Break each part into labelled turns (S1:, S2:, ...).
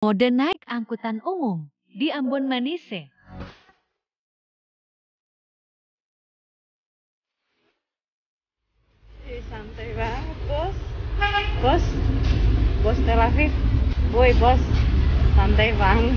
S1: Mode naik angkutan umum di Ambon Manise.
S2: Santai banget, bos. Bos Tel Aviv. Woi, bos. Santai banget.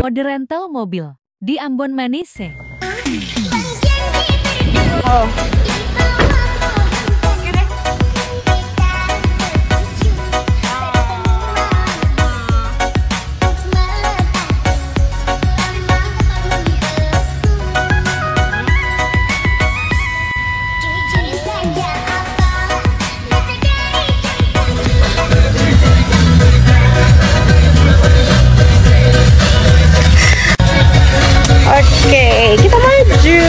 S1: Mode rental mobil di Ambon Manise.
S2: Oh. Oke, kita maju.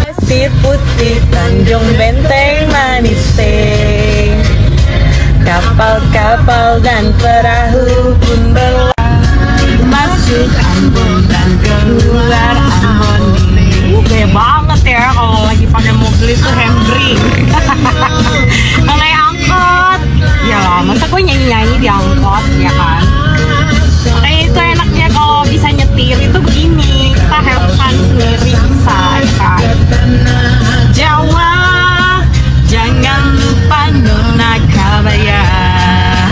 S2: Pasir putih Tanjung Benteng Manise, kapal-kapal dan perahu pun berlalu masuk Ambon dan keluar Ambon. Gede banget ya kalau lagi pakai mobil itu handbrake. Kalau naik angkot, ya masa gue nyanyi-nyanyi di angkot, ya kan? Makanya itu enaknya kalau bisa nyetir itu begini, kita have fun sendiri bisa, ya kan? Jawa, jangan lupa Nona Kabaya.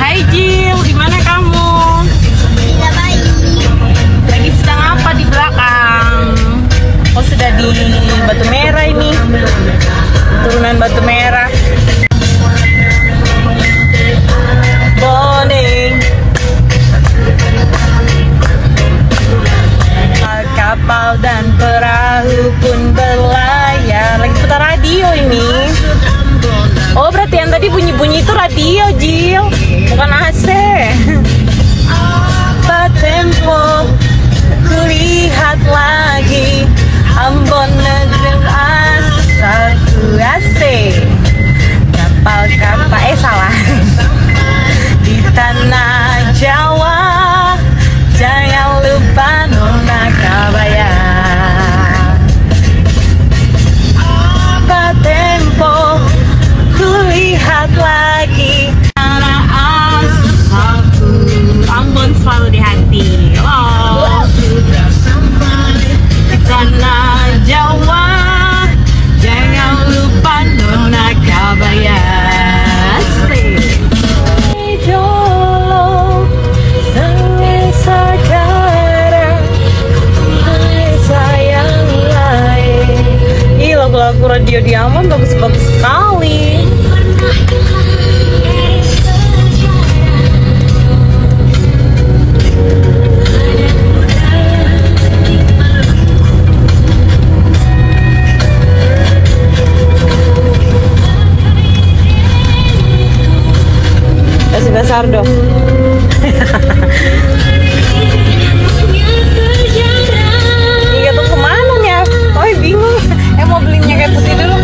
S2: Hai Jill, di mana kamu? Lagi sedang apa di belakang? Oh, sudah di Batu Merah ini, turunan Batu Merah. Morning. Kapal dan perahu pun berlayar. Lagi putar radio ini. Oh, berarti yang tadi bunyi-bunyi itu radio, Jill, bukan AC. Apa tempo kulihat lagi Ambon negeri asalku asik. Kapal-kapal, salah. Di tanah Jawa, jangan lupa Nona Kabaya. Apa tempo kulihat lagi tanah asalku, Ambon selalu di hati. Oh. Di tanah Jawa, jangan lupa Nona Kabaya. Lagu radio di Ambon bagus-bagus sekali. Kasih besar dong. Iya tuh kemana nih? Oh bingung. Mau belinya kayak putih dulu.